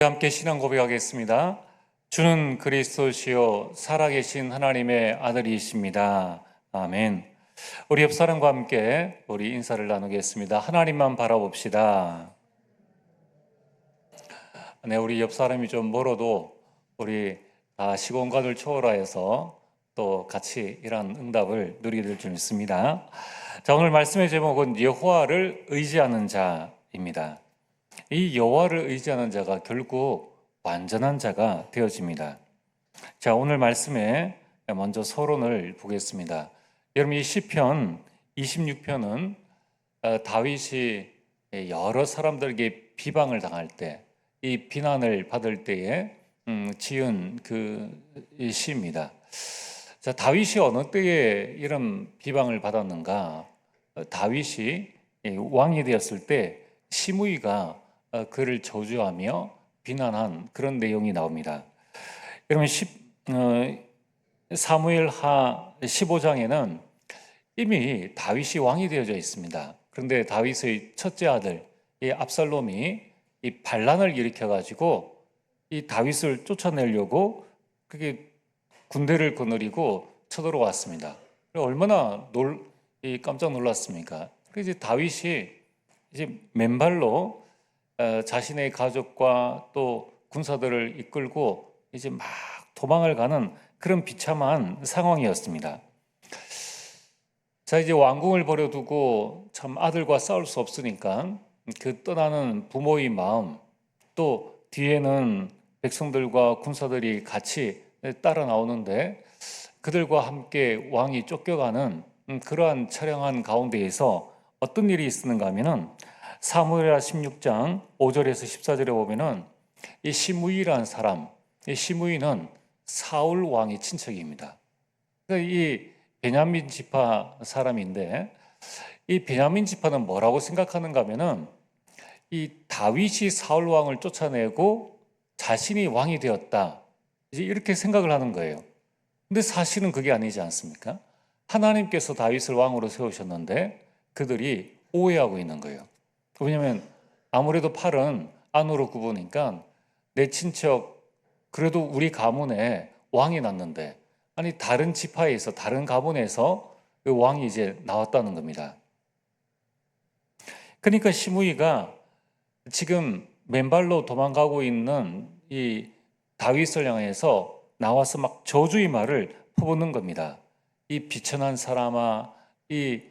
함께 신앙 고백하겠습니다. 주는 그리스도시요 살아계신 하나님의 아들이십니다. 아멘. 우리 옆 사람과 함께 우리 인사를 나누겠습니다. 하나님만 바라봅시다. 네, 우리 옆 사람이 좀 멀어도 우리 다 시공간을 초월하여서 또 같이 이런 응답을 누리게 될 줄 믿습니다. 자, 오늘 말씀의 제목은 여호와를 의지하는 자입니다. 이 여호와를 의지하는 자가 결국 완전한 자가 되어집니다. 자, 오늘 말씀에 먼저 서론을 보겠습니다. 여러분, 이 시편 26편은 다윗이 여러 사람들에게 비방을 당할 때, 이 비난을 받을 때에 지은 그 시입니다. 자, 다윗이 어느 때에 이런 비방을 받았는가? 다윗이 왕이 되었을 때 시므이가 그를 저주하며 비난한 그런 내용이 나옵니다. 여러분, 사무엘하 15장에는 이미 다윗이 왕이 되어져 있습니다. 그런데 다윗의 첫째 아들 이 압살롬이 이 반란을 일으켜 가지고 이 다윗을 쫓아내려고 그게 군대를 거느리고 쳐들어왔습니다. 얼마나 깜짝 놀랐습니까? 그래서 다윗이 이제 맨발로 자신의 가족과 또 군사들을 이끌고 이제 막 도망을 가는 그런 비참한 상황이었습니다. 자, 이제 왕궁을 버려두고 참 아들과 싸울 수 없으니까 그 떠나는 부모의 마음, 또 뒤에는 백성들과 군사들이 같이 따라 나오는데 그들과 함께 왕이 쫓겨가는 그러한 처량한 가운데에서 어떤 일이 있었는가 하면은 사무엘하 16장 5절에서 14절에 보면은 이 시므이라는 사람, 이 시므이는 사울 왕의 친척입니다. 그러니까 이 베냐민 지파 사람인데 이 베냐민 지파는 뭐라고 생각하는가 하면은 이 다윗이 사울 왕을 쫓아내고 자신이 왕이 되었다. 이제 이렇게 생각을 하는 거예요. 근데 사실은 그게 아니지 않습니까? 하나님께서 다윗을 왕으로 세우셨는데 그들이 오해하고 있는 거예요. 왜냐하면 아무래도 팔은 안으로 굽으니까 내 친척 그래도 우리 가문에 왕이 났는데 아니 다른 지파에서 다른 가문에서 그 왕이 이제 나왔다는 겁니다. 그러니까 시므이가 지금 맨발로 도망가고 있는 이 다윗을 향해서 나와서 막 저주의 말을 퍼붓는 겁니다. 이 비천한 사람아, 이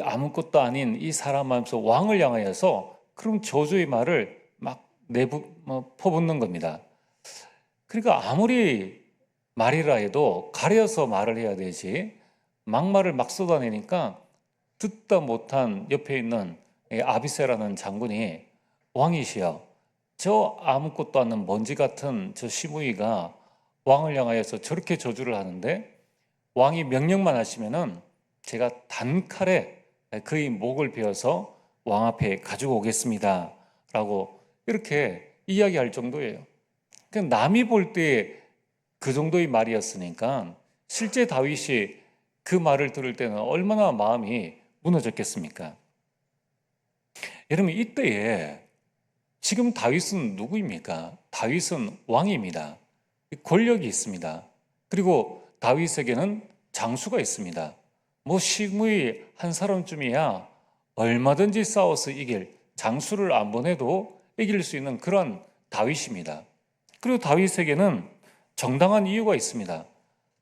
아무것도 아닌 이 사람 하면서 왕을 향하여서 그런 저주의 말을 막 퍼붓는 겁니다. 그러니까 아무리 말이라 해도 가려서 말을 해야 되지 막말을 막 쏟아내니까 듣다 못한 옆에 있는 아비새라는 장군이 왕이시여 저 아무것도 않는 먼지 같은 저 시므이가 왕을 향하여서 저렇게 저주를 하는데 왕이 명령만 하시면은 제가 단칼에 그의 목을 베어서 왕 앞에 가지고 오겠습니다 라고 이렇게 이야기할 정도예요. 그러니까 남이 볼 때 그 정도의 말이었으니까 실제 다윗이 그 말을 들을 때는 얼마나 마음이 무너졌겠습니까? 여러분, 이때에 지금 다윗은 누구입니까? 다윗은 왕입니다. 권력이 있습니다. 그리고 다윗에게는 장수가 있습니다. 뭐 시므이 한 사람쯤이야 얼마든지 싸워서 이길, 장수를 안 보내도 이길 수 있는 그런 다윗입니다. 그리고 다윗에게는 정당한 이유가 있습니다.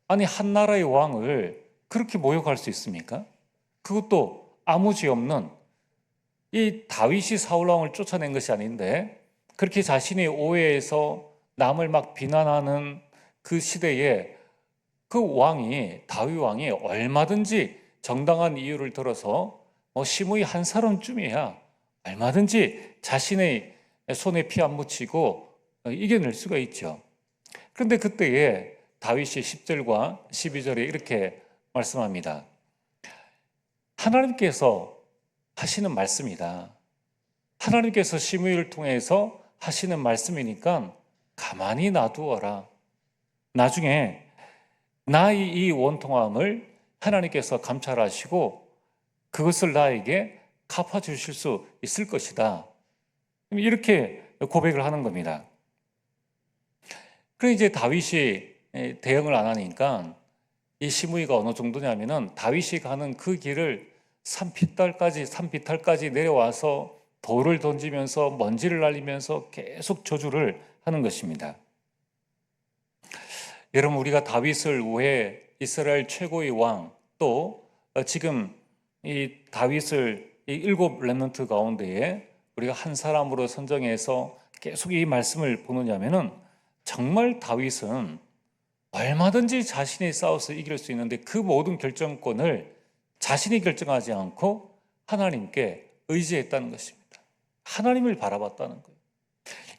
아니 한 나라의 왕을 그렇게 모욕할 수 있습니까? 그것도 아무 죄 없는 이 다윗이 사울 왕을 쫓아낸 것이 아닌데 그렇게 자신의 오해에서 남을 막 비난하는 그 시대에 그 왕이 다윗 왕이 얼마든지 정당한 이유를 들어서 시므이 한 사람쯤이야 얼마든지 자신의 손에 피 안 묻히고 이겨낼 수가 있죠. 그런데 그때에 다윗이 10절과 12절에 이렇게 말씀합니다. 하나님께서 하시는 말씀이다. 하나님께서 시므이를 통해서 하시는 말씀이니까 가만히 놔두어라. 나중에 나의 이 원통함을 하나님께서 감찰하시고 그것을 나에게 갚아주실 수 있을 것이다. 이렇게 고백을 하는 겁니다. 그래 이제 다윗이 대응을 안 하니까 이 시므이가 어느 정도냐면은 다윗이 가는 그 길을 산비탈까지 내려와서 돌을 던지면서 먼지를 날리면서 계속 저주를 하는 것입니다. 여러분, 우리가 다윗을 왜 이스라엘 최고의 왕, 또 지금 이 다윗을 이 7 렘넌트 가운데에 우리가 한 사람으로 선정해서 계속 이 말씀을 보느냐면은 정말 다윗은 얼마든지 자신이 싸워서 이길 수 있는데 그 모든 결정권을 자신이 결정하지 않고 하나님께 의지했다는 것입니다. 하나님을 바라봤다는 거예요.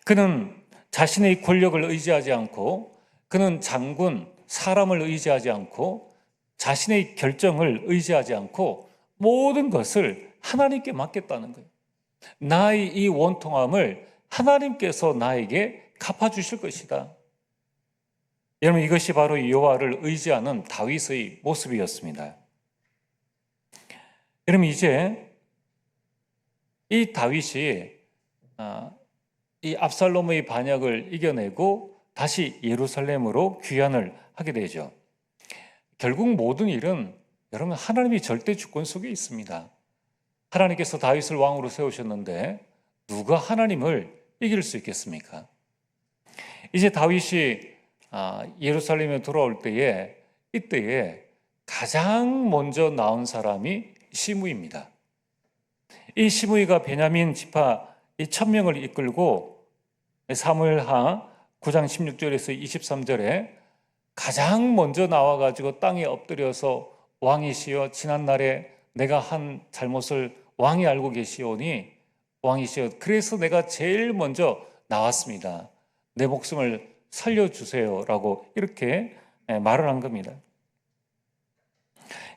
그는 자신의 권력을 의지하지 않고, 그는 장군, 사람을 의지하지 않고, 자신의 결정을 의지하지 않고 모든 것을 하나님께 맡겼다는 거예요. 나의 이 원통함을 하나님께서 나에게 갚아주실 것이다. 여러분, 이것이 바로 여호와를 의지하는 다윗의 모습이었습니다. 여러분, 이제 이 다윗이 이 압살롬의 반역을 이겨내고 다시 예루살렘으로 귀환을 하게 되죠. 결국 모든 일은 여러분 하나님이 절대 주권 속에 있습니다. 하나님께서 다윗을 왕으로 세우셨는데 누가 하나님을 이길 수 있겠습니까? 이제 다윗이 예루살렘에 돌아올 때에 이때에 가장 먼저 나온 사람이 시므이입니다. 이 시므이가 베냐민 지파 이 1000명을 이끌고 사무엘하 9장 16절에서 23절에 가장 먼저 나와가지고 땅에 엎드려서 왕이시여 지난날에 내가 한 잘못을 왕이 알고 계시오니 왕이시여 그래서 내가 제일 먼저 나왔습니다. 내 목숨을 살려주세요라고 이렇게 말을 한 겁니다.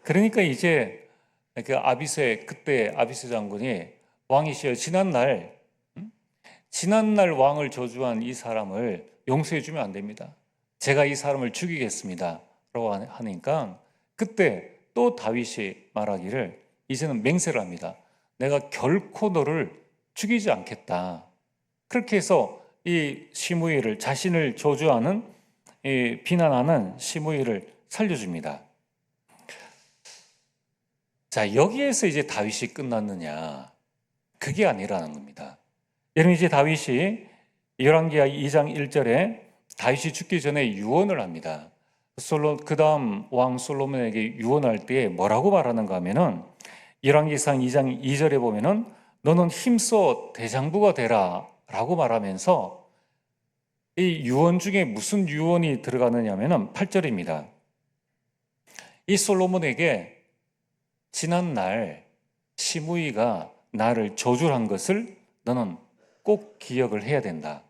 그러니까 이제 그때 아비새 장군이 왕이시여 지난날 왕을 저주한 이 사람을 용서해 주면 안 됩니다. 제가 이 사람을 죽이겠습니다 라고 하니까 그때 또 다윗이 말하기를 이제는 맹세를 합니다. 내가 결코 너를 죽이지 않겠다. 그렇게 해서 이 시므이를 자신을 저주하는 비난하는 시므이를 살려줍니다. 자, 여기에서 이제 다윗이 끝났느냐? 그게 아니라는 겁니다. 여러분, 이제 다윗이 열왕기하 2장 1절에 다윗이 죽기 전에 유언을 합니다. 그 다음 왕 솔로몬에게 유언할 때 뭐라고 말하는가 하면은 열왕기상 2장 2절에 보면은 너는 힘써 대장부가 되라 라고 말하면서 이 유언 중에 무슨 유언이 들어가느냐 하면은 8절입니다. 이 솔로몬에게 지난날 시므이가 나를 저주한 것을 너는 꼭 기억을 해야 된다.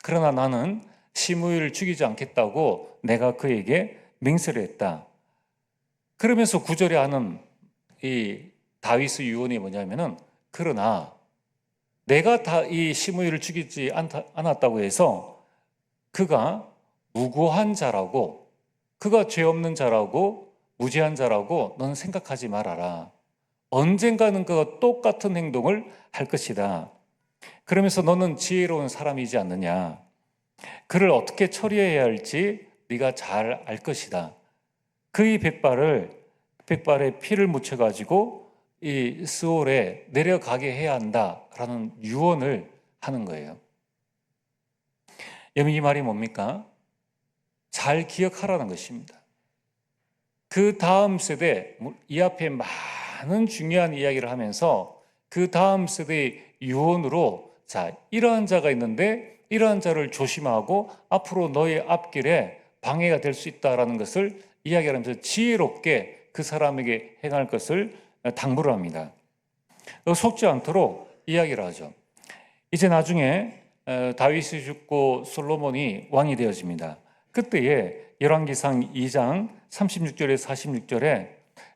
그러나 나는 시므이를 죽이지 않겠다고 내가 그에게 맹세를 했다. 그러면서 9절에 하는 이 다윗의 유언이 뭐냐면은 그러나 내가 다 이 시므이를 죽이지 않았다고 해서 그가 무고한 자라고, 그가 죄 없는 자라고, 무죄한 자라고 너는 생각하지 말아라. 언젠가는 그가 똑같은 행동을 할 것이다. 그러면서 너는 지혜로운 사람이지 않느냐. 그를 어떻게 처리해야 할지 네가 잘 알 것이다. 그의 백발에 피를 묻혀가지고 이 스올에 내려가게 해야 한다라는 유언을 하는 거예요. 여러분, 이 말이 뭡니까? 잘 기억하라는 것입니다. 그 다음 세대, 이 앞에 많은 중요한 이야기를 하면서 그 다음 세대의 유언으로 자, 이러한 자가 있는데 이러한 자를 조심하고 앞으로 너의 앞길에 방해가 될 수 있다라는 것을 이야기하면서 지혜롭게 그 사람에게 행할 것을 당부를 합니다. 속지 않도록 이야기를 하죠. 이제 나중에 다윗이 죽고 솔로몬이 왕이 되어집니다. 그때에 열왕기상 2장 36절에서 46절에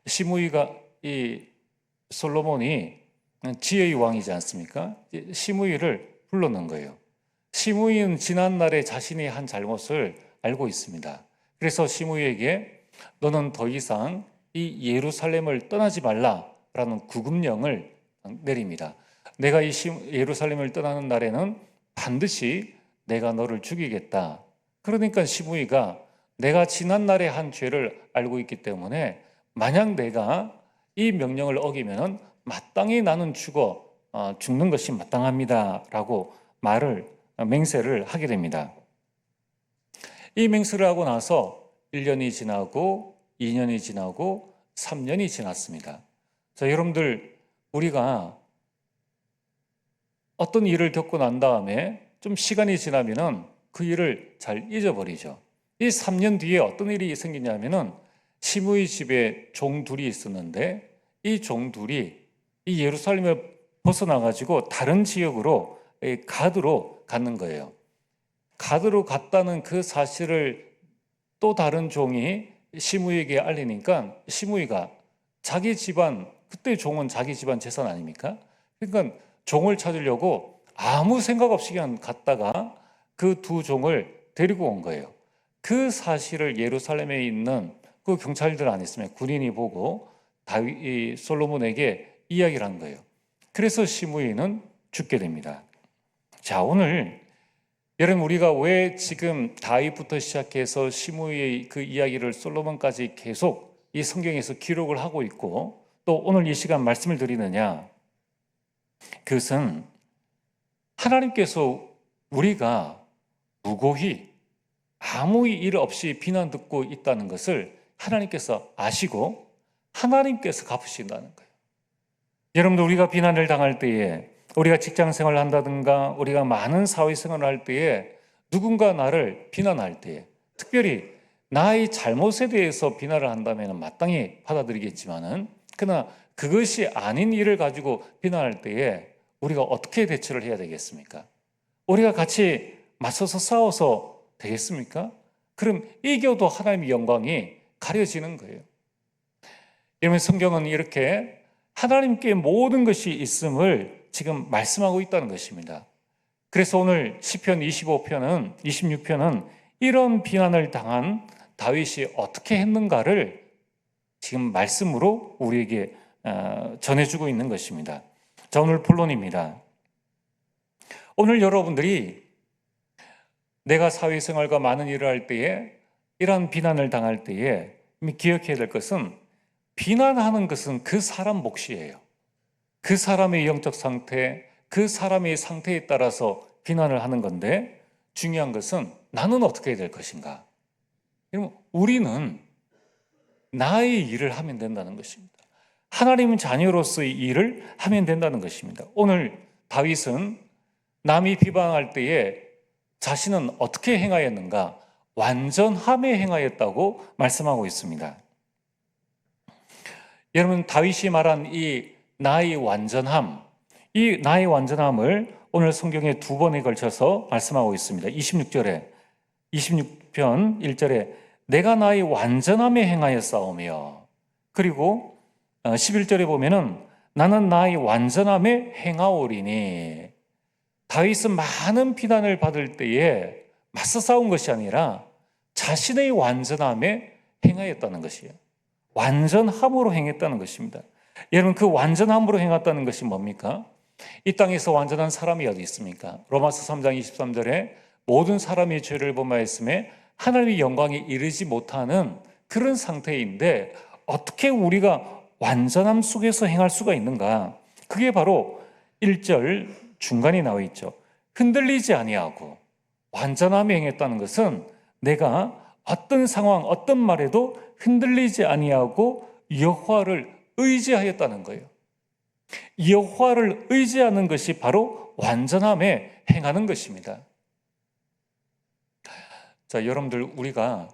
시므이가 이 솔로몬이 지혜의 왕이지 않습니까? 시므이를 불러놓은 거예요. 시므이는 지난날에 자신이 한 잘못을 알고 있습니다. 그래서 시므이에게 너는 더 이상 이 예루살렘을 떠나지 말라라는 구금령을 내립니다. 내가 이 예루살렘을 떠나는 날에는 반드시 내가 너를 죽이겠다. 그러니까 시므이가 내가 지난날의 한 죄를 알고 있기 때문에 만약 내가 이 명령을 어기면 마땅히 나는 죽는 것이 마땅합니다. 라고 맹세를 하게 됩니다. 이 맹세를 하고 나서 1년이 지나고 2년이 지나고 3년이 지났습니다. 자, 여러분들, 우리가 어떤 일을 겪고 난 다음에 좀 시간이 지나면은 그 일을 잘 잊어버리죠. 이 3년 뒤에 어떤 일이 생기냐면은 시므이 집에 종 둘이 있었는데 이 종 둘이 이 예루살렘을 벗어나가지고 다른 지역으로 가드로 갔는 거예요. 가드로 갔다는 그 사실을 또 다른 종이 시므이에게 알리니까 시므이가 자기 집안, 그때 종은 자기 집안 재산 아닙니까? 그러니까 종을 찾으려고 아무 생각 없이 그냥 갔다가 그 두 종을 데리고 온 거예요. 그 사실을 예루살렘에 있는 그 경찰들 안 있으면 군인이 보고 솔로몬에게 이야기를 한 거예요. 그래서 시므이는 죽게 됩니다. 자, 오늘 여러분, 우리가 왜 지금 다윗부터 시작해서 시므이의 그 이야기를 솔로몬까지 계속 이 성경에서 기록을 하고 있고 또 오늘 이 시간 말씀을 드리느냐? 그것은 하나님께서 우리가 무고히 아무 일 없이 비난 듣고 있다는 것을 하나님께서 아시고 하나님께서 갚으신다는 거예요. 여러분들, 우리가 비난을 당할 때에, 우리가 직장 생활을 한다든가 우리가 많은 사회생활을 할 때에 누군가 나를 비난할 때에, 특별히 나의 잘못에 대해서 비난을 한다면 마땅히 받아들이겠지만은, 그러나 그것이 아닌 일을 가지고 비난할 때에 우리가 어떻게 대처를 해야 되겠습니까? 우리가 같이 맞서서 싸워서 되겠습니까? 그럼 이겨도 하나님의 영광이 가려지는 거예요. 여러분, 성경은 이렇게 하나님께 모든 것이 있음을 지금 말씀하고 있다는 것입니다. 그래서 오늘 시편 26편은 이런 비난을 당한 다윗이 어떻게 했는가를 지금 말씀으로 우리에게 전해주고 있는 것입니다. 자, 오늘 본론입니다. 오늘 여러분들이 내가 사회생활과 많은 일을 할 때에 이러한 비난을 당할 때에 기억해야 될 것은, 비난하는 것은 그 사람 몫이에요. 그 사람의 영적 상태, 그 사람의 상태에 따라서 비난을 하는 건데, 중요한 것은 나는 어떻게 해야 될 것인가? 여러분, 우리는 나의 일을 하면 된다는 것입니다. 하나님 자녀로서의 일을 하면 된다는 것입니다. 오늘 다윗은 남이 비방할 때에 자신은 어떻게 행하였는가? 완전함에 행하였다고 말씀하고 있습니다. 여러분, 다윗이 말한 이 나의 완전함, 이 나의 완전함을 오늘 성경에 두 번에 걸쳐서 말씀하고 있습니다. 26편 1절에 내가 나의 완전함에 행하였사오며, 그리고 11절에 보면은 나는 나의 완전함에 행하오리니. 다윗은 많은 비난을 받을 때에 맞서 싸운 것이 아니라 자신의 완전함에 행하였다는 것이에요. 완전함으로 행했다는 것입니다. 여러분, 그 완전함으로 행했다는 것이 뭡니까? 이 땅에서 완전한 사람이 어디 있습니까? 로마서 3장 23절에 모든 사람이 죄를 범하였음에 하나님의 영광에 이르지 못하는 그런 상태인데, 어떻게 우리가 완전함 속에서 행할 수가 있는가? 그게 바로 1절 중간에 나와 있죠. 흔들리지 아니하고. 완전함에 행했다는 것은 내가 어떤 상황, 어떤 말에도 흔들리지 아니하고 여호와를 의지하였다는 거예요. 여호와를 의지하는 것이 바로 완전함에 행하는 것입니다. 자, 여러분들, 우리가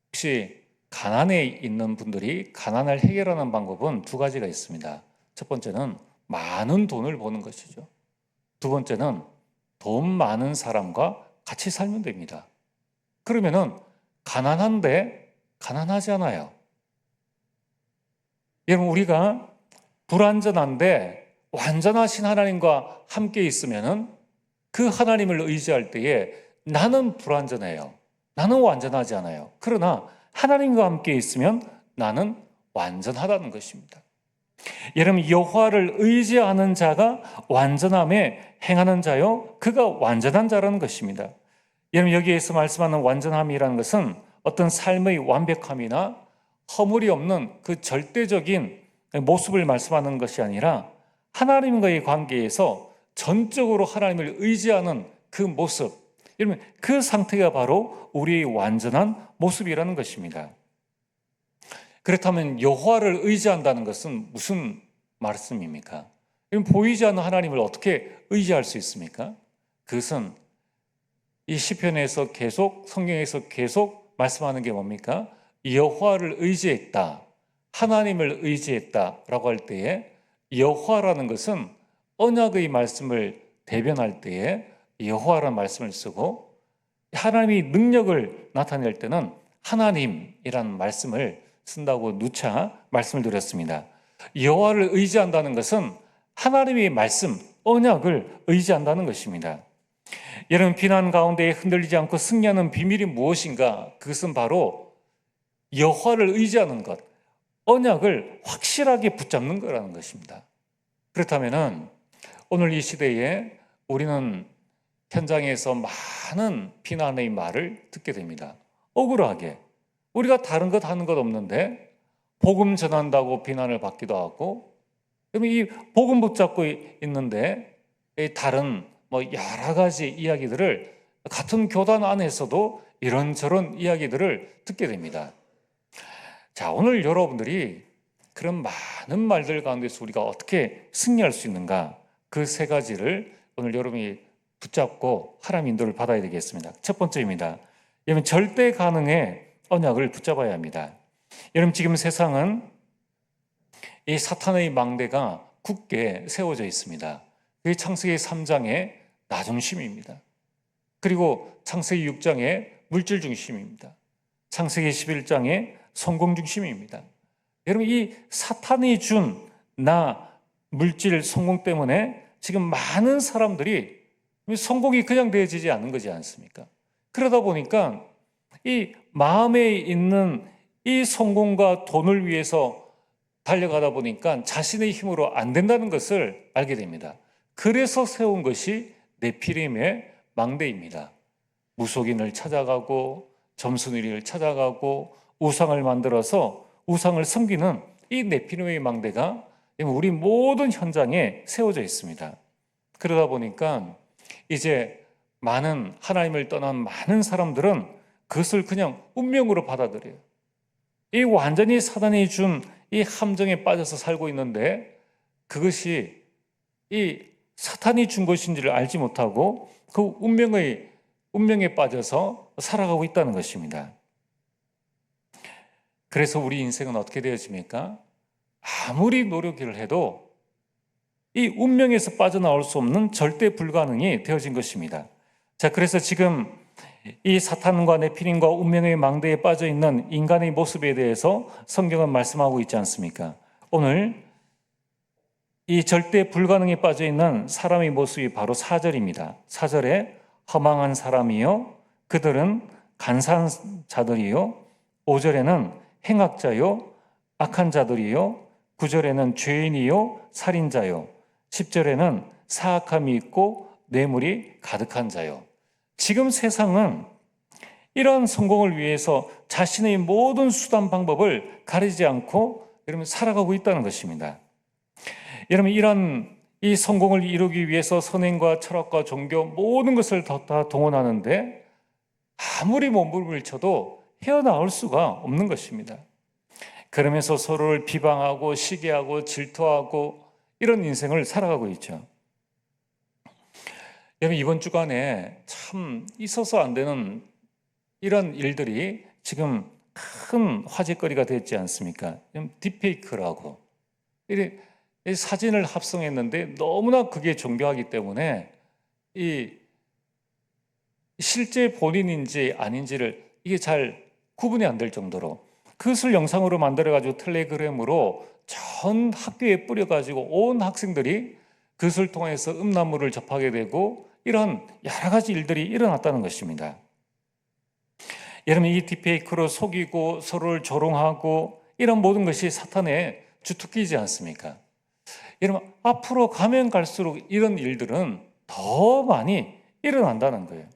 혹시 가난에 있는 분들이 가난을 해결하는 방법은 두 가지가 있습니다. 첫 번째는 많은 돈을 버는 것이죠. 두 번째는 돈 많은 사람과 같이 살면 됩니다. 그러면은 가난한데 가난하지 않아요. 여러분, 우리가 불완전한데 완전하신 하나님과 함께 있으면은 그 하나님을 의지할 때에 나는 불완전해요. 나는 완전하지 않아요. 그러나 하나님과 함께 있으면 나는 완전하다는 것입니다. 여러분, 여호와를 의지하는 자가 완전함에 행하는 자요, 그가 완전한 자라는 것입니다. 여러분, 여기에서 말씀하는 완전함이라는 것은 어떤 삶의 완벽함이나 허물이 없는 그 절대적인 모습을 말씀하는 것이 아니라 하나님과의 관계에서 전적으로 하나님을 의지하는 그 모습, 여러분, 그 상태가 바로 우리의 완전한 모습이라는 것입니다. 그렇다면 여호와를 의지한다는 것은 무슨 말씀입니까? 보이지 않는 하나님을 어떻게 의지할 수 있습니까? 그것은 이 시편에서 계속, 성경에서 계속 말씀하는 게 뭡니까? 여호와를 의지했다, 하나님을 의지했다라고 할 때에 여호와라는 것은 언약의 말씀을 대변할 때에 여호와라는 말씀을 쓰고, 하나님의 능력을 나타낼 때는 하나님이라는 말씀을 쓴다고 누차 말씀을 드렸습니다. 여호와를 의지한다는 것은 하나님의 말씀, 언약을 의지한다는 것입니다. 여러분, 비난 가운데 흔들리지 않고 승리하는 비밀이 무엇인가? 그것은 바로 여호와를 의지하는 것, 언약을 확실하게 붙잡는 거라는 것입니다. 그렇다면 오늘 이 시대에 우리는 현장에서 많은 비난의 말을 듣게 됩니다. 억울하게 우리가 다른 것 하는 것 없는데 복음 전한다고 비난을 받기도 하고, 이 복음 붙잡고 있는데 다른 여러 가지 이야기들을, 같은 교단 안에서도 이런저런 이야기들을 듣게 됩니다. 자, 오늘 여러분들이 그런 많은 말들 가운데서 우리가 어떻게 승리할 수 있는가, 그 세 가지를 오늘 여러분이 붙잡고 하나님 인도를 받아야 되겠습니다. 첫 번째입니다. 여러분, 절대 가능의 언약을 붙잡아야 합니다. 여러분, 지금 세상은 이 사탄의 망대가 굳게 세워져 있습니다. 그게 창세기 3장의 나중심입니다. 그리고 창세기 6장의 물질 중심입니다. 창세기 11장의 성공 중심입니다. 여러분, 이 사탄이 준 물질, 성공 때문에 지금 많은 사람들이 성공이 그냥 되어지지 않는 거지 않습니까? 그러다 보니까 이 마음에 있는 이 성공과 돈을 위해서 달려가다 보니까 자신의 힘으로 안 된다는 것을 알게 됩니다. 그래서 세운 것이 네피림의 망대입니다. 무속인을 찾아가고 점순이를 찾아가고 우상을 만들어서 우상을 섬기는 이 네피림의 망대가 우리 모든 현장에 세워져 있습니다. 그러다 보니까 이제 많은, 하나님을 떠난 많은 사람들은 그것을 그냥 운명으로 받아들여요. 이 완전히 사단이 준 이 함정에 빠져서 살고 있는데, 그것이 이 사탄이 준 것인지를 알지 못하고 그 운명에 빠져서 살아가고 있다는 것입니다. 그래서 우리 인생은 어떻게 되어집니까? 아무리 노력을 해도 이 운명에서 빠져나올 수 없는 절대 불가능이 되어진 것입니다. 자, 그래서 지금 이 사탄과 네피림과 운명의 망대에 빠져 있는 인간의 모습에 대해서 성경은 말씀하고 있지 않습니까? 오늘 이 절대 불가능에 빠져 있는 사람의 모습이 바로 4절입니다. 4절에 허망한 사람이요, 그들은 간사한 자들이요, 5절에는 행악자요, 악한 자들이요, 9절에는 죄인이요, 살인자요, 10절에는 사악함이 있고 뇌물이 가득한 자요. 지금 세상은 이러한 성공을 위해서 자신의 모든 수단 방법을 가리지 않고 여러분 살아가고 있다는 것입니다. 여러분, 이런 이 성공을 이루기 위해서 선행과 철학과 종교 모든 것을 다 동원하는데 아무리 몸부림을 쳐도 헤어나올 수가 없는 것입니다. 그러면서 서로를 비방하고 시기하고 질투하고 이런 인생을 살아가고 있죠. 여러분, 이번 주간에 참 있어서 안 되는 이런 일들이 지금 큰 화제거리가 됐지 않습니까? 딥페이크라고. 이 사진을 합성했는데 너무나 그게 정교하기 때문에 이 실제 본인인지 아닌지를 이게 잘 구분이 안 될 정도로 그것을 영상으로 만들어가지고 텔레그램으로 전 학교에 뿌려가지고 온 학생들이 그것을 통해서 음란물을 접하게 되고 이런 여러 가지 일들이 일어났다는 것입니다. 여러분, 이 딥페이크로 속이고 서로를 조롱하고 이런 모든 것이 사탄의 주특기이지 않습니까? 여러분, 앞으로 가면 갈수록 이런 일들은 더 많이 일어난다는 거예요.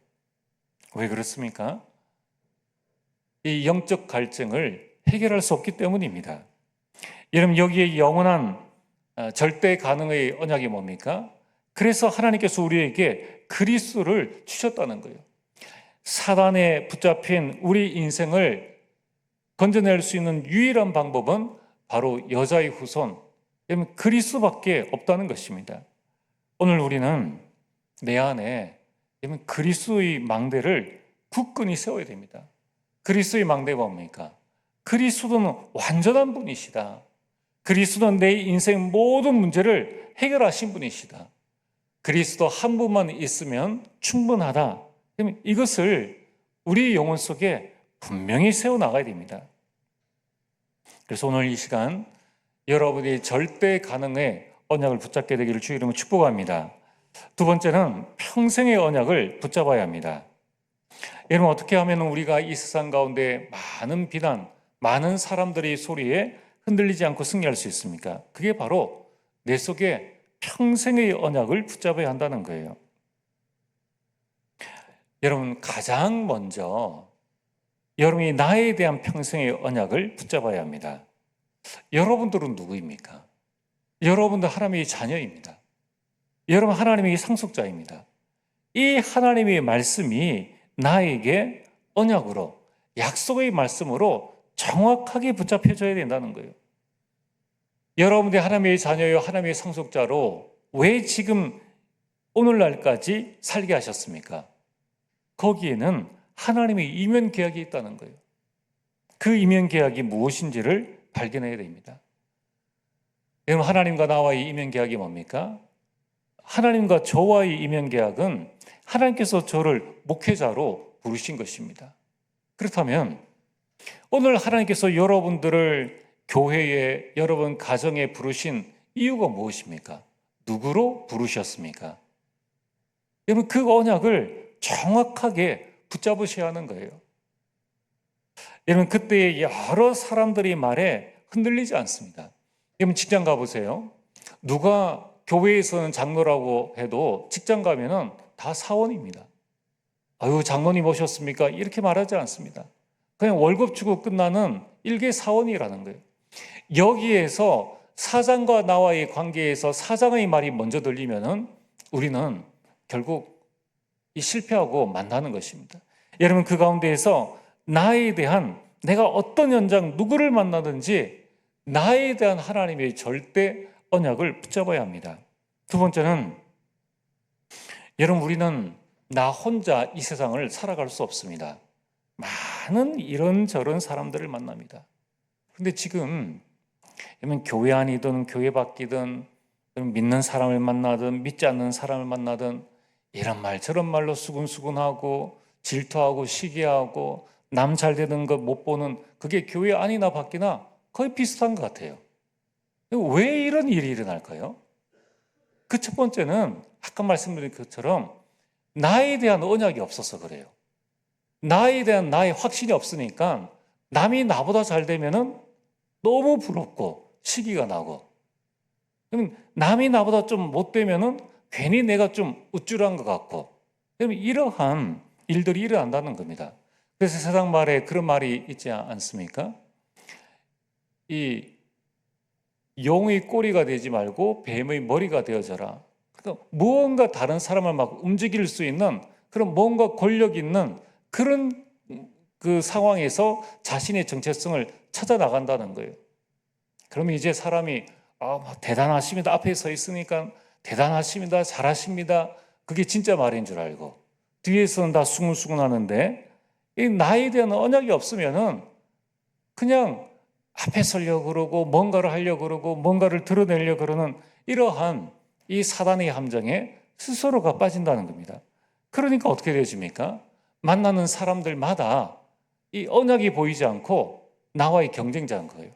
왜 그렇습니까? 이 영적 갈증을 해결할 수 없기 때문입니다. 여러분, 여기에 영원한 절대 가능의 언약이 뭡니까? 그래서 하나님께서 우리에게 그리스도를 주셨다는 거예요. 사단에 붙잡힌 우리 인생을 건져낼 수 있는 유일한 방법은 바로 여자의 후손, 그리스도밖에 없다는 것입니다. 오늘 우리는 내 안에 그리스도의 망대를 굳건히 세워야 됩니다. 그리스도의 망대가 뭡니까? 그리스도는 완전한 분이시다. 그리스도는 내 인생 모든 문제를 해결하신 분이시다. 그리스도 한 분만 있으면 충분하다. 이것을 우리 영혼 속에 분명히 세워나가야 됩니다. 그래서 오늘 이 시간 여러분이 절대 가능의 언약을 붙잡게 되기를 주의 이름으로 축복합니다. 두 번째는 평생의 언약을 붙잡아야 합니다. 여러분, 어떻게 하면 우리가 이 세상 가운데 많은 비난, 많은 사람들의 소리에 흔들리지 않고 승리할 수 있습니까? 그게 바로 내 속에 평생의 언약을 붙잡아야 한다는 거예요. 여러분, 가장 먼저 여러분이 나에 대한 평생의 언약을 붙잡아야 합니다. 여러분들은 누구입니까? 여러분들 하나님의 자녀입니다. 여러분 하나님의 상속자입니다. 이 하나님의 말씀이 나에게 언약으로, 약속의 말씀으로 정확하게 붙잡혀져야 된다는 거예요. 여러분들이 하나님의 자녀요, 하나님의 상속자로 왜 지금 오늘날까지 살게 하셨습니까? 거기에는 하나님의 이면 계약이 있다는 거예요. 그 이면 계약이 무엇인지를 발견해야 됩니다. 여러분, 하나님과 나와의 이면 계약이 뭡니까? 하나님과 저와의 이면 계약은 하나님께서 저를 목회자로 부르신 것입니다. 그렇다면 오늘 하나님께서 여러분들을 교회에, 여러분 가정에 부르신 이유가 무엇입니까? 누구로 부르셨습니까? 여러분, 그 언약을 정확하게 붙잡으셔야 하는 거예요. 여러분, 그때의 여러 사람들이 말에 흔들리지 않습니다. 여러분, 직장 가보세요. 누가 교회에서는 장로라고 해도 직장 가면은 다 사원입니다. 아유, 장로님 오셨습니까? 이렇게 말하지 않습니다. 그냥 월급 주고 끝나는 일개 사원이라는 거예요. 여기에서 사장과 나와의 관계에서 사장의 말이 먼저 들리면은 우리는 결국 실패하고 만나는 것입니다. 여러분, 그 가운데에서 나에 대한, 내가 어떤 현장 누구를 만나든지 나에 대한 하나님의 절대 언약을 붙잡아야 합니다. 두 번째는, 여러분, 우리는 나 혼자 이 세상을 살아갈 수 없습니다. 많은 이런저런 사람들을 만납니다. 그런데 지금 교회 안이든 교회 밖이든 믿는 사람을 만나든 믿지 않는 사람을 만나든 이런 말 저런 말로 수근수근하고 질투하고 시기하고 남 잘 되는 것 못 보는, 그게 교회 안이나 밖이나 거의 비슷한 것 같아요. 왜 이런 일이 일어날까요? 그 첫 번째는 아까 말씀드린 것처럼 나에 대한 언약이 없어서 그래요. 나에 대한 나의 확신이 없으니까 남이 나보다 잘 되면은 너무 부럽고 시기가 나고, 그럼 남이 나보다 좀 못 되면은 괜히 내가 좀 우쭐한 것 같고, 이러한 일들이 일어난다는 겁니다. 그래서 세상 말에 그런 말이 있지 않습니까? 이 용의 꼬리가 되지 말고 뱀의 머리가 되어져라. 그러니까 무언가 다른 사람을 막 움직일 수 있는 그런 뭔가 권력 있는 그런 그 상황에서 자신의 정체성을 찾아 나간다는 거예요. 그러면 이제 사람이 대단하십니다. 앞에 서 있으니까 대단하십니다. 잘하십니다. 그게 진짜 말인 줄 알고 뒤에서는 다 수근수근 하는데, 이 나에 대한 언약이 없으면은 그냥 앞에 서려고 그러고 뭔가를 하려고 그러고 뭔가를 드러내려고 그러는 이러한 이 사단의 함정에 스스로가 빠진다는 겁니다. 그러니까 어떻게 되어집니까? 만나는 사람들마다 이 언약이 보이지 않고 나와의 경쟁자인 거예요.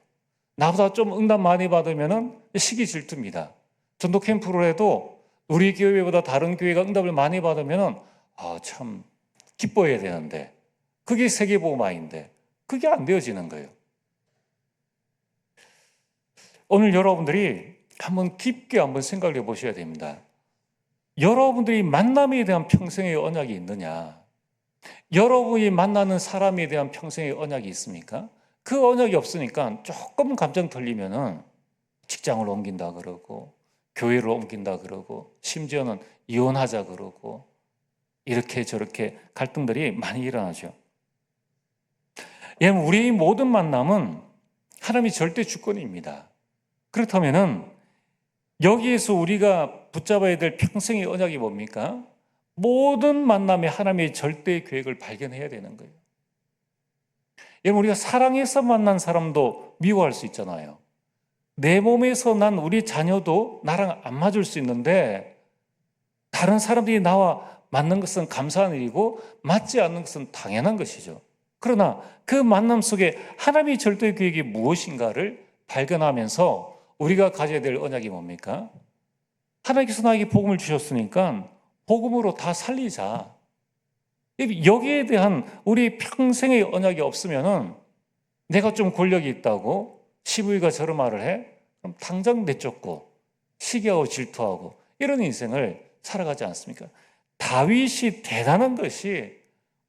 나보다 좀 응답 많이 받으면은 시기 질투입니다. 전도 캠프를 해도 우리 교회보다 다른 교회가 응답을 많이 받으면은 참 기뻐해야 되는데, 그게 세계복음화인데 그게 안 되어지는 거예요. 오늘 여러분들이 한번 깊게 한번 생각을 해보셔야 됩니다. 여러분들이 만남에 대한 평생의 언약이 있느냐? 여러분이 만나는 사람에 대한 평생의 언약이 있습니까? 그 언약이 없으니까 조금 감정 털리면은 직장을 옮긴다 그러고 교회를 옮긴다 그러고 심지어는 이혼하자 그러고 이렇게 저렇게 갈등들이 많이 일어나죠. 여러분, 우리의 모든 만남은 하나님의 절대 주권입니다. 그렇다면은 여기에서 우리가 붙잡아야 될 평생의 언약이 뭡니까? 모든 만남에 하나님의 절대 계획을 발견해야 되는 거예요. 여러분, 우리가 사랑해서 만난 사람도 미워할 수 있잖아요. 내 몸에서 난 우리 자녀도 나랑 안 맞을 수 있는데 다른 사람들이 나와 맞는 것은 감사한 일이고 맞지 않는 것은 당연한 것이죠. 그러나 그 만남 속에 하나님의 절대 계획이 무엇인가를 발견하면서 우리가 가져야 될 언약이 뭡니까? 하나님께서 나에게 복음을 주셨으니까 복음으로 다 살리자. 여기에 대한 우리 평생의 언약이 없으면은 내가 좀 권력이 있다고 시부이가 저런 말을 해? 그럼 당장 내쫓고 시기하고 질투하고 이런 인생을 살아가지 않습니까? 다윗이 대단한 것이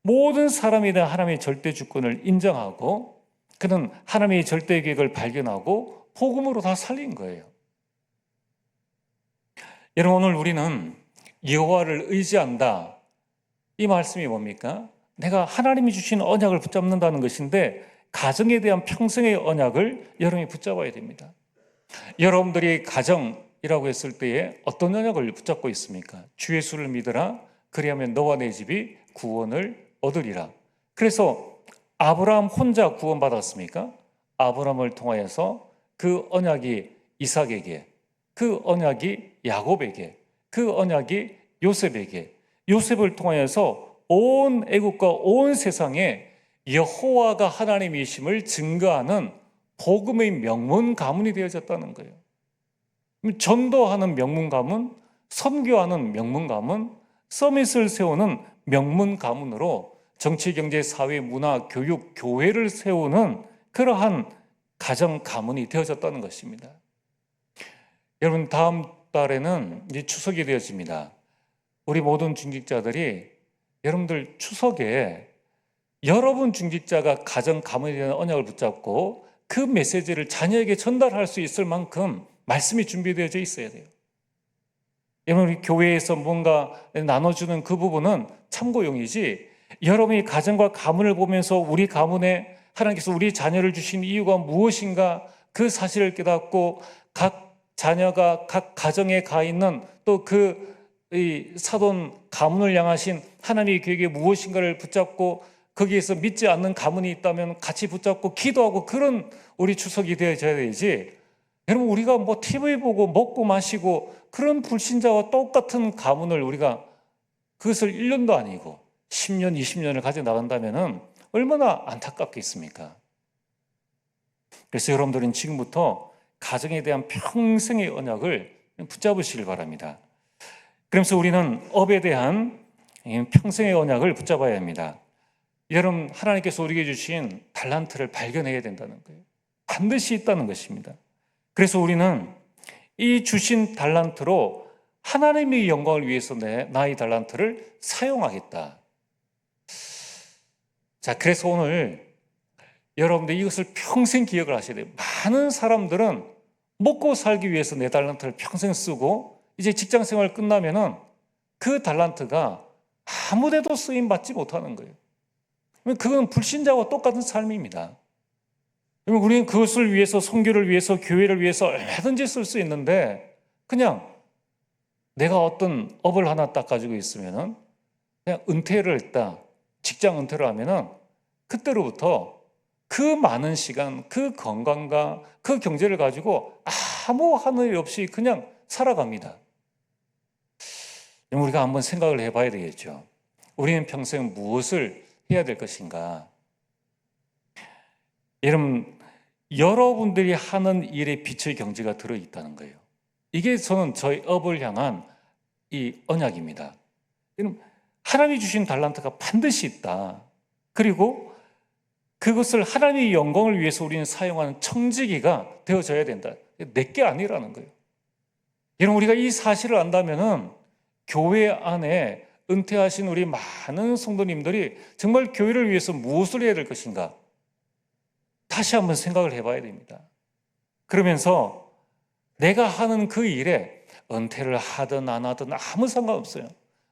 모든 사람에 대한 하나님의 절대 주권을 인정하고 그는 하나님의 절대 계획을 발견하고 복음으로 다 살린 거예요. 여러분, 오늘 우리는 여호와를 의지한다. 이 말씀이 뭡니까? 내가 하나님이 주신 언약을 붙잡는다는 것인데 가정에 대한 평생의 언약을 여러분이 붙잡아야 됩니다. 여러분들이 가정이라고 했을 때에 어떤 언약을 붙잡고 있습니까? 주 예수를 믿으라. 그리하면 너와 내 집이 구원을 얻으리라. 그래서 아브라함 혼자 구원받았습니까? 아브라함을 통하여서 그 언약이 이삭에게, 그 언약이 야곱에게, 그 언약이 요셉에게, 요셉을 통하여서 온 애국과 온 세상에 여호와가 하나님이심을 증거하는 복음의 명문 가문이 되어졌다는 거예요. 전도하는 명문 가문, 선교하는 명문 가문, 서밋을 세우는 명문 가문으로 정치, 경제, 사회, 문화, 교육, 교회를 세우는 그러한 가정 가문이 되어졌다는 것입니다. 여러분, 다음 달에는 이제 추석이 되어집니다. 우리 모든 중직자들이 여러분들 추석에 여러분 중직자가 가정 가문에 대한 언약을 붙잡고 그 메시지를 자녀에게 전달할 수 있을 만큼 말씀이 준비되어져 있어야 돼요. 여러분, 우리 교회에서 뭔가 나눠주는 그 부분은 참고용이지, 여러분이 가정과 가문을 보면서 우리 가문에 하나님께서 우리 자녀를 주신 이유가 무엇인가 그 사실을 깨닫고 각 자녀가 각 가정에 가 있는 또 그 사돈 가문을 향하신 하나님의 계획이 무엇인가를 붙잡고 거기에서 믿지 않는 가문이 있다면 같이 붙잡고 기도하고 그런 우리 추석이 되어져야 되지. 여러분, 우리가 뭐 TV 보고 먹고 마시고 그런 불신자와 똑같은 가문을 우리가 그것을 1년도 아니고 10년, 20년을 가져 나간다면 얼마나 안타깝겠습니까? 그래서 여러분들은 지금부터 가정에 대한 평생의 언약을 붙잡으시길 바랍니다. 그러면서 우리는 업에 대한 평생의 언약을 붙잡아야 합니다. 여러분, 하나님께서 우리에게 주신 달란트를 발견해야 된다는 거예요. 반드시 있다는 것입니다. 그래서 우리는 이 주신 달란트로 하나님의 영광을 위해서 나의 달란트를 사용하겠다. 자, 그래서 오늘 여러분들 이것을 평생 기억을 하셔야 돼요. 많은 사람들은 먹고 살기 위해서 내 달란트를 평생 쓰고 이제 직장 생활 끝나면은 그 달란트가 아무데도 쓰임 받지 못하는 거예요. 그건 불신자와 똑같은 삶입니다. 우리는 그것을 위해서, 선교를 위해서, 교회를 위해서 얼마든지 쓸 수 있는데 그냥 내가 어떤 업을 하나 딱 가지고 있으면은 그냥 은퇴를 했다, 직장 은퇴를 하면은 그때로부터 그 많은 시간, 그 건강과 그 경제를 가지고 아무 하는 일 없이 그냥 살아갑니다. 우리가 한번 생각을 해봐야 되겠죠. 우리는 평생 무엇을 해야 될 것인가? 여러분들이 하는 일에 빛의 경제가 들어있다는 거예요. 이게 저는 저희 업을 향한 이 언약입니다. 하나님이 주신 달란트가 반드시 있다. 그리고 그것을 하나님의 영광을 위해서 우리는 사용하는 청지기가 되어져야 된다. 내게 아니라는 거예요. 여러분, 우리가 이 사실을 안다면은 교회 안에 은퇴하신 우리 많은 성도님들이 정말 교회를 위해서 무엇을 해야 될 것인가? 다시 한번 생각을 해봐야 됩니다. 그러면서 내가 하는 그 일에 은퇴를 하든 안 하든 아무 상관없어요.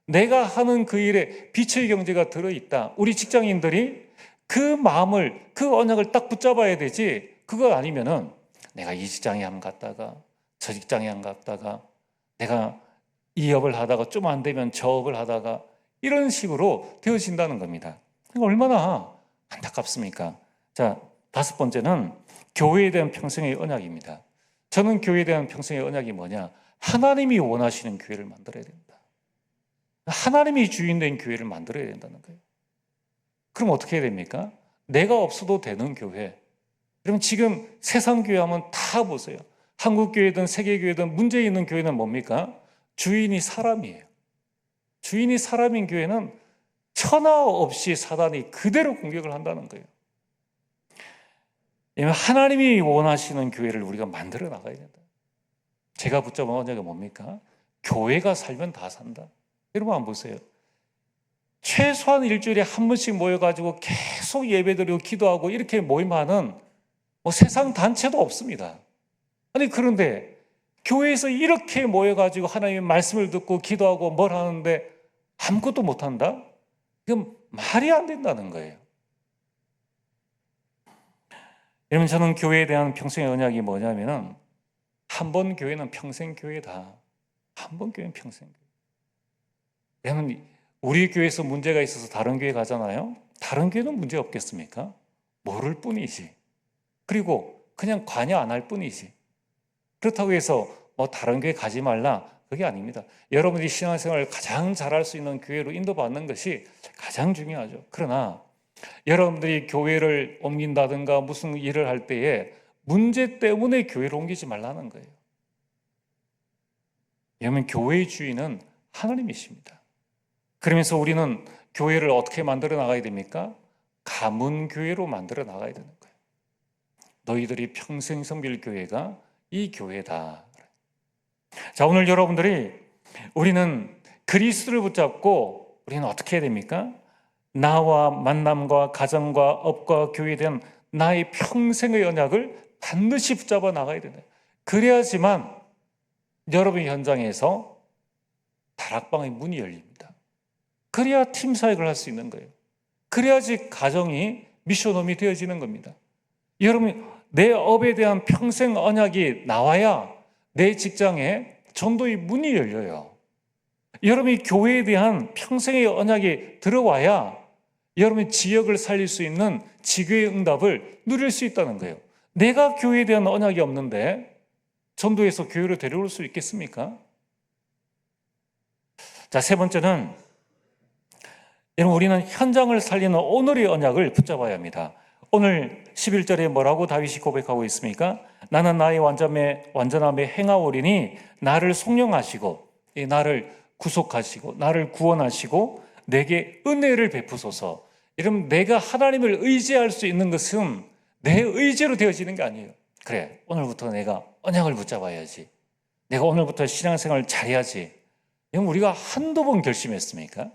내가 하는 그 일에 빛의 경제가 들어있다. 우리 직장인들이 그 마음을, 그 언약을 딱 붙잡아야 되지, 그거 아니면은 내가 이 직장에 안 갔다가 저 직장에 안 갔다가 내가 이 업을 하다가 좀 안 되면 저 업을 하다가 이런 식으로 되어진다는 겁니다. 얼마나 안타깝습니까? 자, 5번째는 교회에 대한 평생의 언약입니다. 저는 교회에 대한 평생의 언약이 뭐냐? 하나님이 원하시는 교회를 만들어야 된다. 하나님이 주인된 교회를 만들어야 된다는 거예요. 그럼 어떻게 해야 됩니까? 내가 없어도 되는 교회. 그럼 지금 세상 교회 하면 다 보세요. 한국 교회든 세계 교회든 문제 있는 교회는 뭡니까? 주인이 사람이에요. 주인이 사람인 교회는 천하 없이 사단이 그대로 공격을 한다는 거예요. 하나님이 원하시는 교회를 우리가 만들어 나가야 된다. 제가 붙잡은 언약이 뭡니까? 교회가 살면 다 산다. 여러분 한번 보세요. 최소한 일주일에 한 번씩 모여가지고 계속 예배드리고 기도하고 이렇게 모임하는 세상 단체도 없습니다. 아니 그런데 교회에서 이렇게 모여가지고 하나님의 말씀을 듣고 기도하고 뭘 하는데 아무것도 못한다? 이건 말이 안 된다는 거예요. 여러분, 저는 교회에 대한 평생의 언약이 뭐냐면은 한 번 교회는 평생 교회다. 한 번 교회는 평생 교회. 여러분, 우리 교회에서 문제가 있어서 다른 교회 가잖아요. 다른 교회는 문제 없겠습니까? 모를 뿐이지. 그리고 그냥 관여 안 할 뿐이지. 그렇다고 해서 다른 교회 가지 말라, 그게 아닙니다. 여러분이 신앙생활을 가장 잘할 수 있는 교회로 인도받는 것이 가장 중요하죠. 그러나 여러분들이 교회를 옮긴다든가 무슨 일을 할 때에 문제 때문에 교회를 옮기지 말라는 거예요. 왜냐하면 교회의 주인은 하나님이십니다. 그러면서 우리는 교회를 어떻게 만들어 나가야 됩니까? 가문교회로 만들어 나가야 되는 거예요. 너희들이 평생 섬길 교회가 이 교회다. 자, 오늘 여러분들이 우리는 그리스도를 붙잡고 우리는 어떻게 해야 됩니까? 나와 만남과 가정과 업과 교회에 대한 나의 평생의 언약을 반드시 붙잡아 나가야 된다. 그래야지만 여러분 현장에서 다락방의 문이 열립니다. 그래야 팀 사역을 할 수 있는 거예요. 그래야지 가정이 미션홈이 되어지는 겁니다. 여러분, 내 업에 대한 평생 언약이 나와야 내 직장에 전도의 문이 열려요. 여러분이 교회에 대한 평생의 언약이 들어와야 여러분이 지역을 살릴 수 있는 지교의 응답을 누릴 수 있다는 거예요. 내가 교회에 대한 언약이 없는데 전도해서 교회로 데려올 수 있겠습니까? 자, 3번째는 여러분, 우리는 현장을 살리는 오늘의 언약을 붙잡아야 합니다. 오늘 11절에 뭐라고 다윗이 고백하고 있습니까? 나는 나의 완전함에 행하오리니 나를 속량하시고 나를 구속하시고 나를 구원하시고 내게 은혜를 베푸소서. 여러분, 내가 하나님을 의지할 수 있는 것은 내 의지로 되어지는 게 아니에요. 그래, 오늘부터 내가 언약을 붙잡아야지. 내가 오늘부터 신앙생활을 잘해야지. 여러분, 우리가 한두 번 결심했습니까?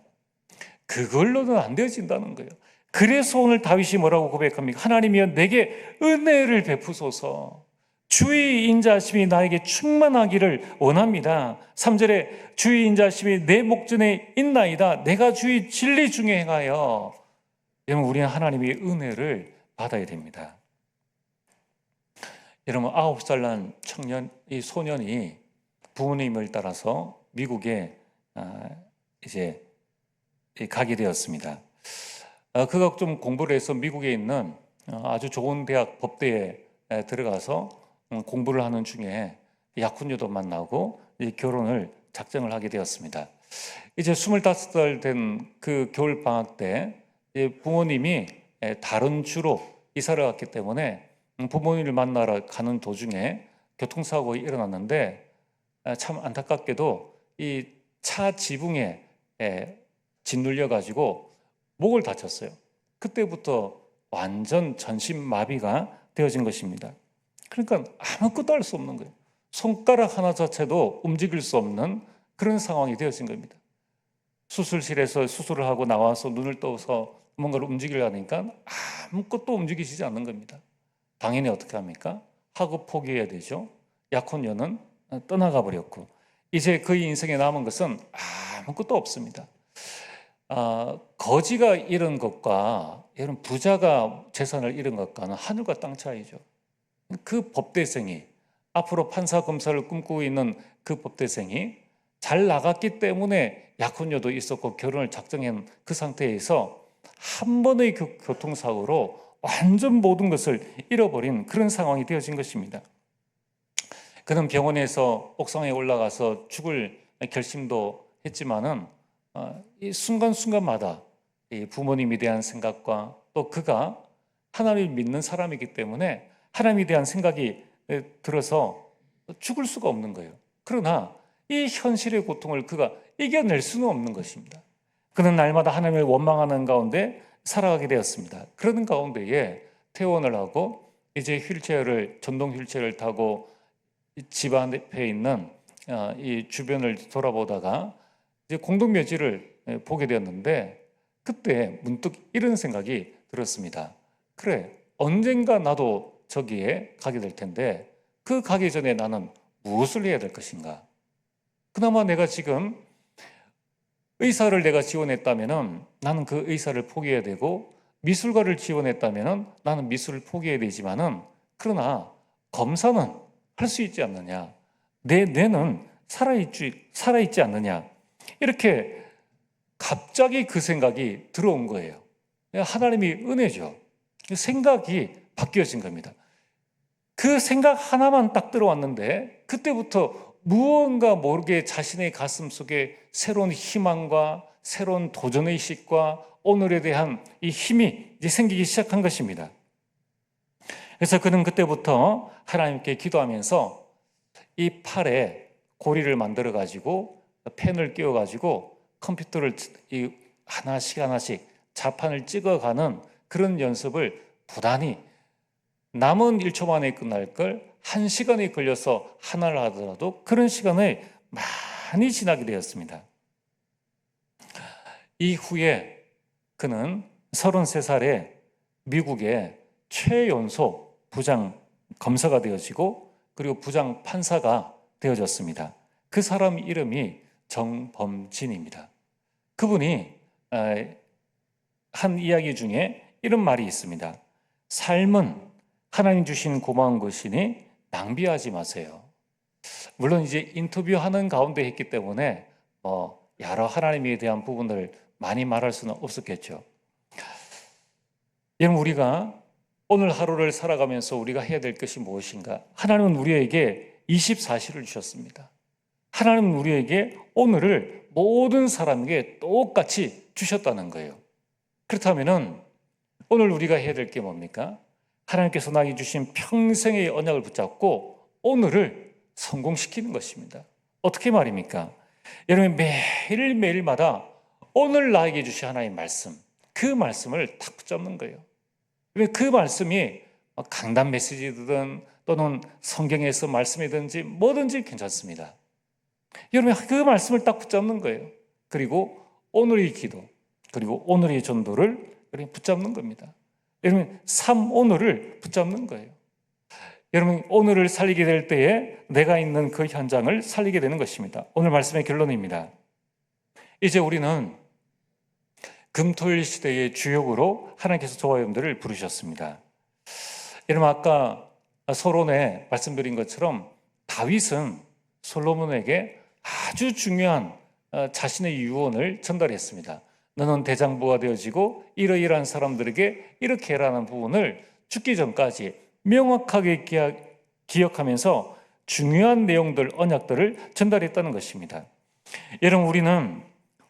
그걸로는 안 되어진다는 거예요. 그래서 오늘 다윗이 뭐라고 고백합니까? 하나님이여 내게 은혜를 베푸소서. 주의 인자하심이 나에게 충만하기를 원합니다. 3절에 주의 인자하심이 내 목전에 있나이다. 내가 주의 진리 중에 행하여. 여러분, 우리는 하나님의 은혜를 받아야 됩니다. 여러분, 9살 난 청년, 이 소년이 부모님을 따라서 미국에 이제 가게 되었습니다. 그가 좀 공부를 해서 미국에 있는 아주 좋은 대학 법대에 들어가서 공부를 하는 중에 약혼녀도 만나고 결혼을 작정을 하게 되었습니다. 이제 25살 된 그 겨울 방학 때 부모님이 다른 주로 이사를 갔기 때문에 부모님을 만나러 가는 도중에 교통사고가 일어났는데 참 안타깝게도 이 차 지붕에 짓눌려 가지고 목을 다쳤어요. 그때부터 완전 전신 마비가 되어진 것입니다. 그러니까 아무것도 할 수 없는 거예요. 손가락 하나 자체도 움직일 수 없는 그런 상황이 되어진 겁니다. 수술실에서 수술을 하고 나와서 눈을 떠서 뭔가를 움직이려니까 아무것도 움직이시지 않는 겁니다. 당연히 어떻게 합니까? 하고 포기해야 되죠. 약혼녀는 떠나가 버렸고 이제 그의 인생에 남은 것은 아무것도 없습니다. 거지가 잃은 것과 이런 부자가 재산을 잃은 것과는 하늘과 땅 차이죠. 그 법대생이 앞으로 판사 검사를 꿈꾸고 있는 그 법대생이 잘 나갔기 때문에 약혼녀도 있었고 결혼을 작정한 그 상태에서 한 번의 교통사고로 완전 모든 것을 잃어버린 그런 상황이 되어진 것입니다. 그는 병원에서 옥상에 올라가서 죽을 결심도 했지만은 이 순간순간마다 이 부모님에 대한 생각과 또 그가 하나님을 믿는 사람이기 때문에 하나님에 대한 생각이 들어서 죽을 수가 없는 거예요. 그러나 이 현실의 고통을 그가 이겨낼 수는 없는 것입니다. 그는 날마다 하나님을 원망하는 가운데 살아가게 되었습니다. 그러는 가운데에 퇴원을 하고 이제 전동 휠체어를 타고 집 앞에 있는 이 주변을 돌아보다가 이제 공동묘지를 보게 되었는데 그때 문득 이런 생각이 들었습니다. 그래, 언젠가 나도 저기에 가게 될 텐데 그 가기 전에 나는 무엇을 해야 될 것인가? 그나마 내가 지금 의사를 내가 지원했다면은 나는 그 의사를 포기해야 되고 미술가를 지원했다면은 나는 미술을 포기해야 되지만은 그러나 검사는 할 수 있지 않느냐? 내 뇌는 살아있지 않느냐? 이렇게 갑자기 그 생각이 들어온 거예요. 하나님이 은혜죠. 생각이 바뀌어진 겁니다. 그 생각 하나만 딱 들어왔는데 그때부터 무언가 모르게 자신의 가슴 속에 새로운 희망과 새로운 도전의식과 오늘에 대한 이 힘이 이제 생기기 시작한 것입니다. 그래서 그는 그때부터 하나님께 기도하면서 이 팔에 고리를 만들어 가지고 펜을 끼워 가지고 컴퓨터를 하나씩 자판을 찍어가는 그런 연습을 부단히 남은 1초 만에 끝날 걸 1시간이 걸려서 하나를 하더라도 그런 시간을 많이 지나게 되었습니다. 이후에 그는 33살에 미국의 최연소 부장 검사가 되어지고 그리고 부장 판사가 되어졌습니다. 그 사람 이름이 정범진입니다. 그분이 한 이야기 중에 이런 말이 있습니다. 삶은 하나님 주신 고마운 것이니 낭비하지 마세요. 물론 이제 인터뷰하는 가운데 했기 때문에 여러 하나님에 대한 부분을 많이 말할 수는 없었겠죠. 여러분, 우리가 오늘 하루를 살아가면서 우리가 해야 될 것이 무엇인가? 하나님은 우리에게 24시를 주셨습니다. 하나님은 우리에게 오늘을 모든 사람에게 똑같이 주셨다는 거예요. 그렇다면 오늘 우리가 해야 될 게 뭡니까? 하나님께서 나에게 주신 평생의 언약을 붙잡고 오늘을 성공시키는 것입니다. 어떻게 말입니까? 여러분, 매일매일마다 오늘 나에게 주신 하나님의 말씀, 그 말씀을 탁 붙잡는 거예요. 그 말씀이 강단 메시지든 또는 성경에서 말씀이든지 뭐든지 괜찮습니다. 여러분, 그 말씀을 딱 붙잡는 거예요. 그리고 오늘의 기도, 그리고 오늘의 전도를 붙잡는 겁니다. 여러분, 오늘을 붙잡는 거예요. 여러분, 오늘을 살리게 될 때에 내가 있는 그 현장을 살리게 되는 것입니다. 오늘 말씀의 결론입니다. 이제 우리는 금토일 시대의 주역으로 하나님께서 저와 여러분들을 부르셨습니다. 여러분, 아까 서론에 말씀드린 것처럼 다윗은 솔로몬에게 아주 중요한 자신의 유언을 전달했습니다. 너는 대장부가 되어지고 이러이러한 사람들에게 이렇게 해라는 부분을 죽기 전까지 명확하게 기억하면서 중요한 내용들, 언약들을 전달했다는 것입니다. 여러분, 우리는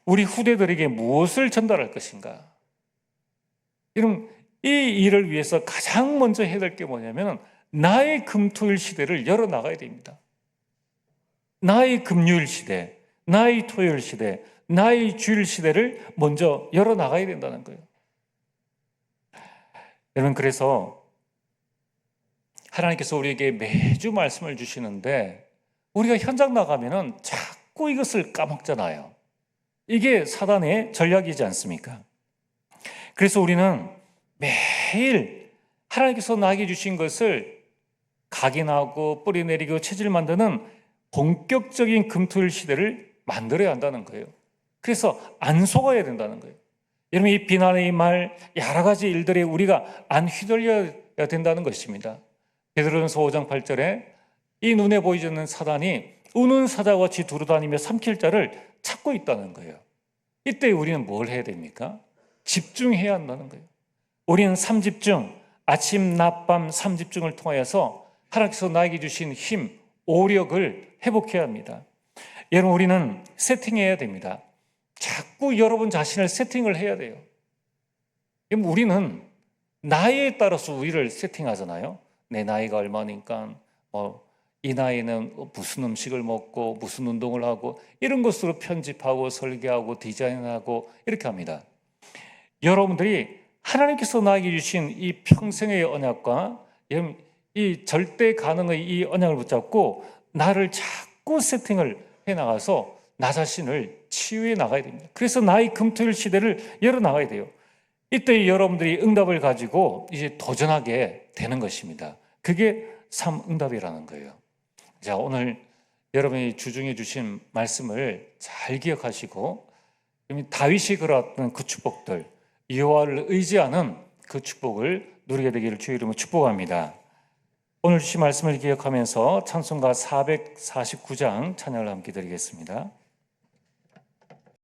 우리 후대들에게 무엇을 전달할 것인가? 여러분, 이 일을 위해서 가장 먼저 해야 될 게 뭐냐면 나의 금토일 시대를 열어나가야 됩니다. 나의 금요일 시대, 나의 토요일 시대, 나의 주일 시대를 먼저 열어나가야 된다는 거예요. 여러분, 그래서 하나님께서 우리에게 매주 말씀을 주시는데 우리가 현장 나가면은 자꾸 이것을 까먹잖아요. 이게 사단의 전략이지 않습니까? 그래서 우리는 매일 하나님께서 나에게 주신 것을 각인하고 뿌리내리고 체질 만드는 본격적인 금토일 시대를 만들어야 한다는 거예요. 그래서 안 속아야 된다는 거예요. 여러분, 이 비난의 말, 여러 가지 일들에 우리가 안 휘둘려야 된다는 것입니다. 베드로전서 5장 8절에 이 눈에 보이지 않는 사단이 우는 사자와 같이 두루다니며 삼킬 자를 찾고 있다는 거예요. 이때 우리는 뭘 해야 됩니까? 집중해야 한다는 거예요. 우리는 삼집중, 아침, 낮, 밤 삼집중을 통하여서 하나님께서 나에게 주신 힘, 오력을 회복해야 합니다. 여러분, 우리는 세팅해야 됩니다. 자꾸 여러분 자신을 세팅을 해야 돼요. 우리는 나이에 따라서 우리를 세팅하잖아요. 내 나이가 얼마니까 이 나이는 무슨 음식을 먹고 무슨 운동을 하고 이런 것으로 편집하고 설계하고 디자인하고 이렇게 합니다. 여러분들이 하나님께서 나에게 주신 이 평생의 언약과 이 절대 가능의 이 언약을 붙잡고 나를 자꾸 세팅을 해나가서 나 자신을 치유해 나가야 됩니다. 그래서 나의 금토일 시대를 열어나가야 돼요. 이때 여러분들이 응답을 가지고 이제 도전하게 되는 것입니다. 그게 삼응답이라는 거예요. 자, 오늘 여러분이 주중에 주신 말씀을 잘 기억하시고 다윗이 걸었던 그 축복들, 여호와를 의지하는 그 축복을 누리게 되기를 주의 이름으로 축복합니다. 오늘 주신 말씀을 기억하면서 찬송가 449장 찬양을 함께 드리겠습니다.